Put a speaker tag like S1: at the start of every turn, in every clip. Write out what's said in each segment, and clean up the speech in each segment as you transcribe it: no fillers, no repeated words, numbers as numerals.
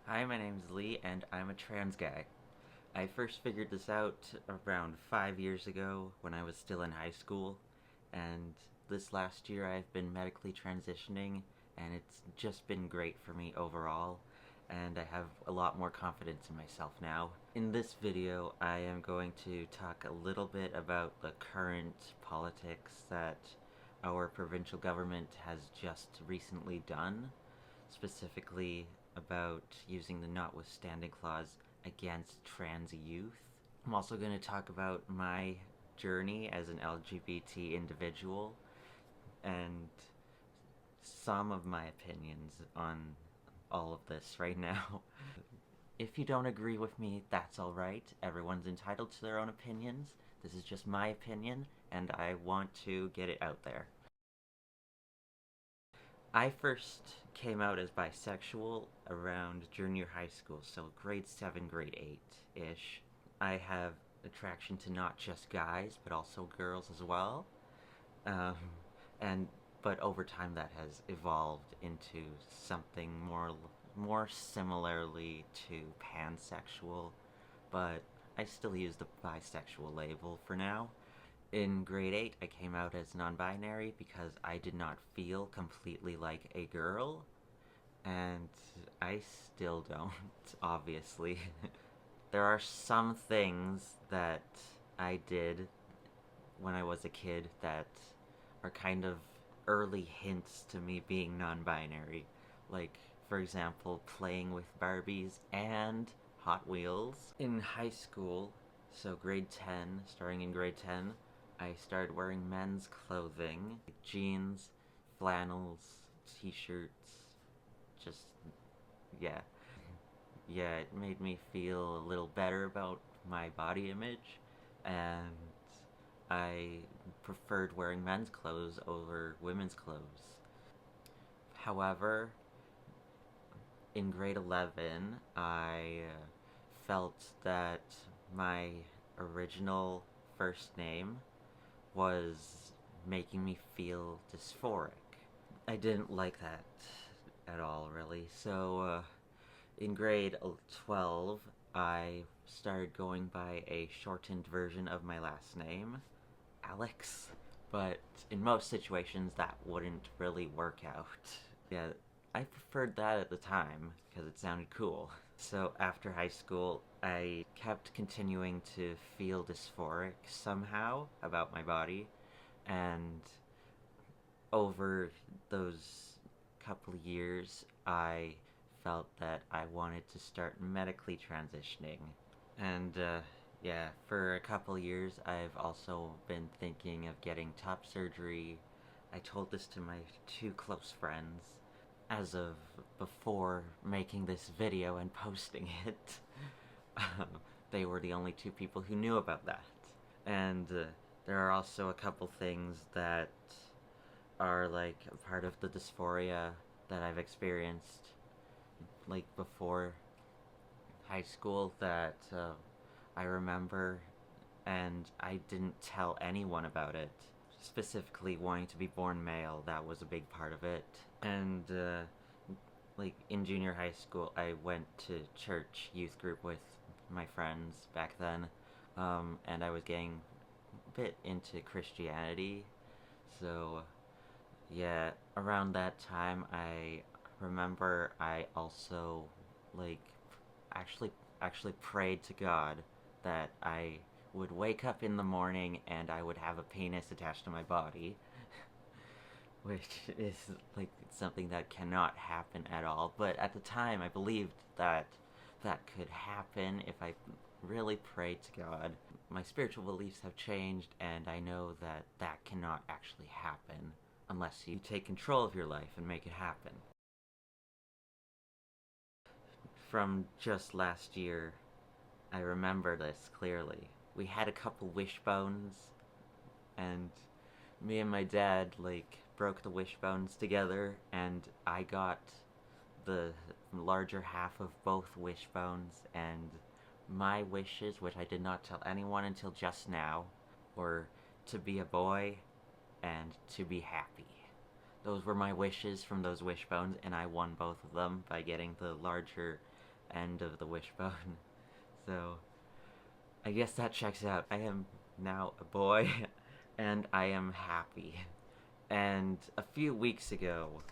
S1: Hi, my name's Lee, and I'm a trans guy. I first figured this out around 5 years ago when I was still in high school, and this last year I've been medically transitioning, and it's just been great for me overall, and I have a lot more confidence in myself now. In this video, I am going to talk a little bit about the current politics that our provincial government has just recently done, specifically about using the notwithstanding clause against trans youth. I'm also going to talk about my journey as an LGBT individual and some of my opinions on all of this right now. If you don't agree with me, that's alright. Everyone's entitled to their own opinions. This is just my opinion, and I want to get it out there. I first came out as bisexual around junior high school, so grade 7, grade 8-ish. I have attraction to not just guys, but also girls as well. Um, but over time that has evolved into something more similarly to pansexual, but I still use the bisexual label for now. In grade 8, I came out as non-binary because I did not feel completely like a girl, and I still don't, obviously. There are some things that I did when I was a kid that are kind of early hints to me being non-binary. Like, for example, playing with Barbies and Hot Wheels. In high school, so grade 10, starting in grade 10, I started wearing men's clothing, like jeans, flannels, t-shirts, just, yeah. Yeah, it made me feel a little better about my body image, and I preferred wearing men's clothes over women's clothes. However, in grade 11, I felt that my original first name was making me feel dysphoric. I didn't like that at all, really. So, in grade 12, I started going by a shortened version of my last name, Alex. But in most situations, that wouldn't really work out. Yeah, I preferred that at the time because it sounded cool. So after high school, I kept continuing to feel dysphoric somehow about my body, and over those couple of years, I felt that I wanted to start medically transitioning. And yeah, for a couple of years, I've also been thinking of getting top surgery. I told this to my two close friends as of before making this video and posting it. They were the only two people who knew about that. And there are also a couple things that are like a part of the dysphoria that I've experienced like before high school that I remember, and I didn't tell anyone about it. Specifically wanting to be born male, that was a big part of it. And like in junior high school, I went to church youth group with my friends back then, and I was getting a bit into Christianity. So yeah, around that time, I remember I also like actually actually prayed to God that I would wake up in the morning and I would have a penis attached to my body, which is like something that cannot happen at all. But at the time, I believed that that could happen if I really prayed to God. My spiritual beliefs have changed, and I know that that cannot actually happen unless you take control of your life and make it happen. From just last year, I remember this clearly. We had a couple wishbones, and me and my dad like broke the wishbones together, and I got the larger half of both wishbones, and my wishes, which I did not tell anyone until just now, were to be a boy and to be happy. Those were my wishes from those wishbones, and I won both of them by getting the larger end of the wishbone. So I guess that checks out. I am now a boy, and I am happy. And a few weeks ago,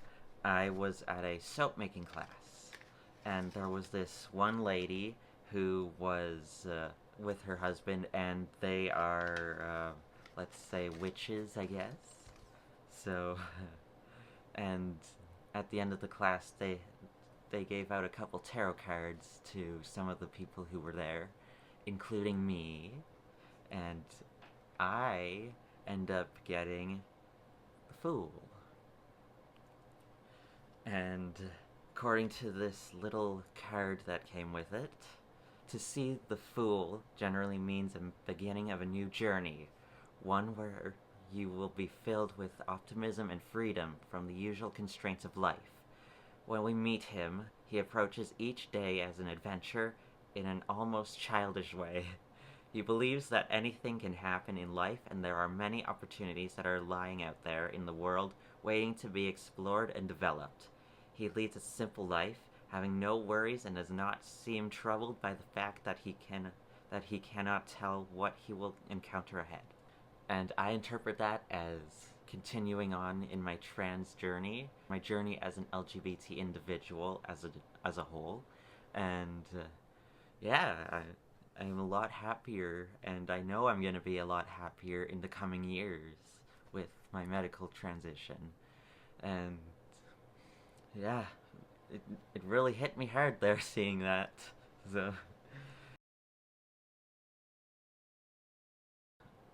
S1: I was at a soap making class, and there was this one lady who was with her husband, and they are, let's say, witches, I guess. So, and at the end of the class, they gave out a couple tarot cards to some of the people who were there, including me, and I end up getting the Fool. And according to this little card that came with it, to see the Fool generally means a beginning of a new journey, one where you will be filled with optimism and freedom from the usual constraints of life. When we meet him, he approaches each day as an adventure in an almost childish way. He believes that anything can happen in life, and there are many opportunities that are lying out there in the world waiting to be explored and developed. He leads a simple life, having no worries, and does not seem troubled by the fact that he cannot tell what he will encounter ahead. And I interpret that as continuing on in my trans journey, my journey as an LGBT individual as a whole, and yeah, I'm a lot happier, and I know I'm gonna be a lot happier in the coming years with my medical transition, and yeah, it really hit me hard there seeing that. So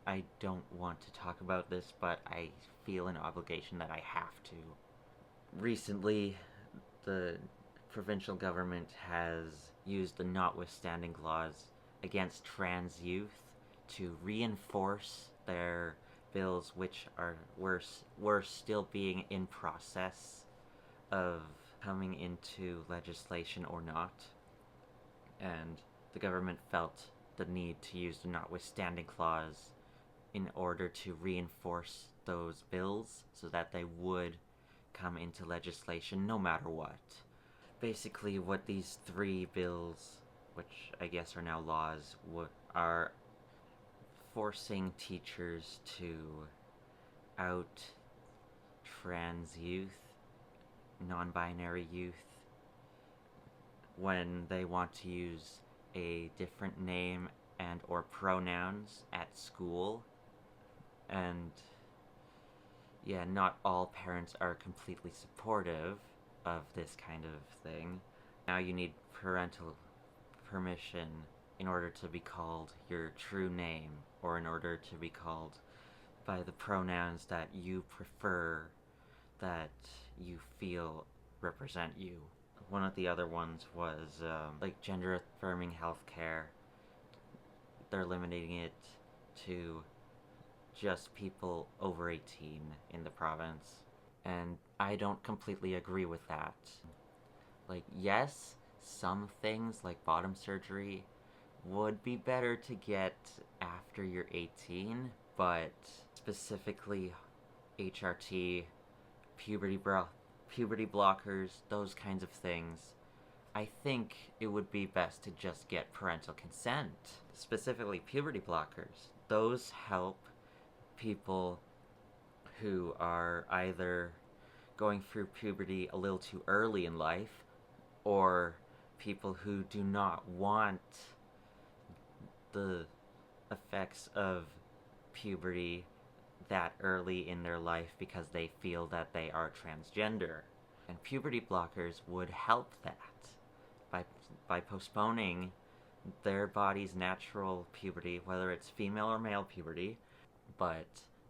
S1: I don't want to talk about this, but I feel an obligation that I have to. Recently, the provincial government has used the notwithstanding clause against trans youth to reinforce their bills, which were still being in process of coming into legislation or not. And the government felt the need to use the notwithstanding clause in order to reinforce those bills so that they would come into legislation no matter what. Basically, what these three bills, which I guess are now laws, are forcing teachers to out trans youth, non-binary youth, when they want to use a different name and or pronouns at school. And yeah, not all parents are completely supportive of this kind of thing. Now you need parental permission in order to be called your true name, or in order to be called by the pronouns that you prefer, that you feel represent you. One of the other ones was like gender affirming healthcare. They're limiting it to just people over 18 in the province. And I don't completely agree with that. Like, yes, some things like bottom surgery would be better to get after you're 18, but specifically HRT, puberty blockers, those kinds of things, I think it would be best to just get parental consent. Specifically puberty blockers. Those help people who are either going through puberty a little too early in life, or people who do not want the effects of puberty that early in their life because they feel that they are transgender. And puberty blockers would help that by postponing their body's natural puberty, whether it's female or male puberty, but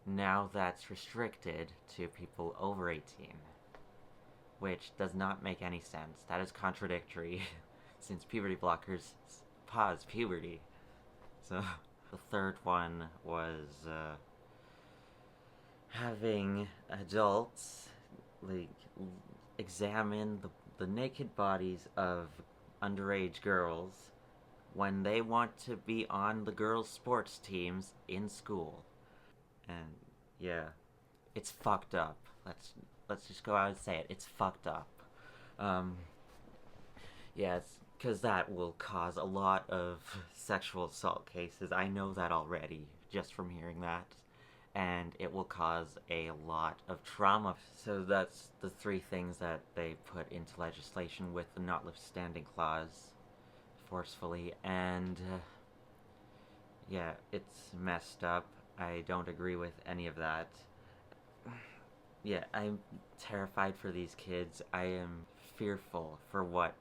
S1: now that's restricted to people over 18, which does not make any sense. That is contradictory, since puberty blockers pause puberty. So the third one was having adults like examine the naked bodies of underage girls when they want to be on the girls' sports teams in school. And yeah, it's fucked up. Let's just go out and say it. It's fucked up. Yeah, because that will cause a lot of sexual assault cases. I know that already, just from hearing that. And it will cause a lot of trauma. So that's the three things that they put into legislation with the notwithstanding clause forcefully. And yeah, it's messed up. I don't agree with any of that. Yeah, I'm terrified for these kids. I am fearful for what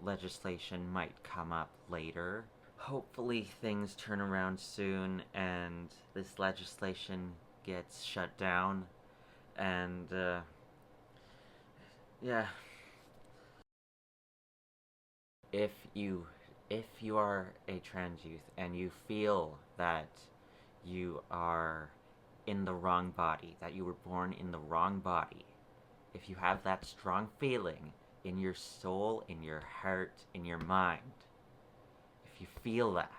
S1: legislation might come up later. Hopefully things turn around soon and this legislation gets shut down. And yeah, if you if you are a trans youth and you feel that you are in the wrong body, that you were born in the wrong body, if you have that strong feeling in your soul, in your heart, in your mind, if you feel that,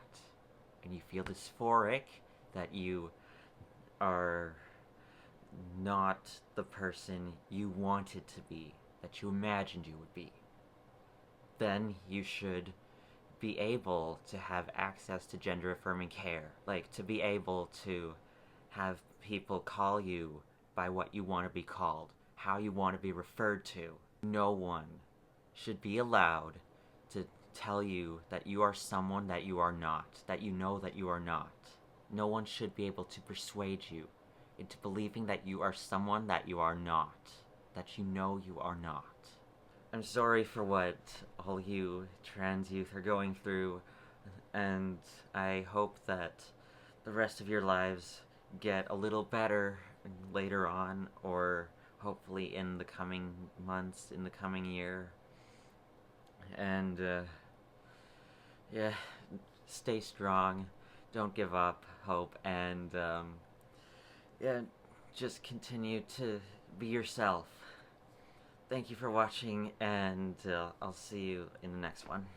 S1: and you feel dysphoric, that you are not the person you wanted to be, that you imagined you would be, then you should be able to have access to gender affirming care. Like, to be able to have people call you by what you want to be called, how you want to be referred to. No one should be allowed to tell you that you are someone that you are not, that you know that you are not. No one should be able to persuade you into believing that you are someone that you are not, that you know you are not. I'm sorry for what all you trans youth are going through, and I hope that the rest of your lives get a little better later on, or hopefully in the coming months, in the coming year. And yeah, stay strong, don't give up hope, and yeah, just continue to be yourself. Thank you for watching, and I'll see you in the next one.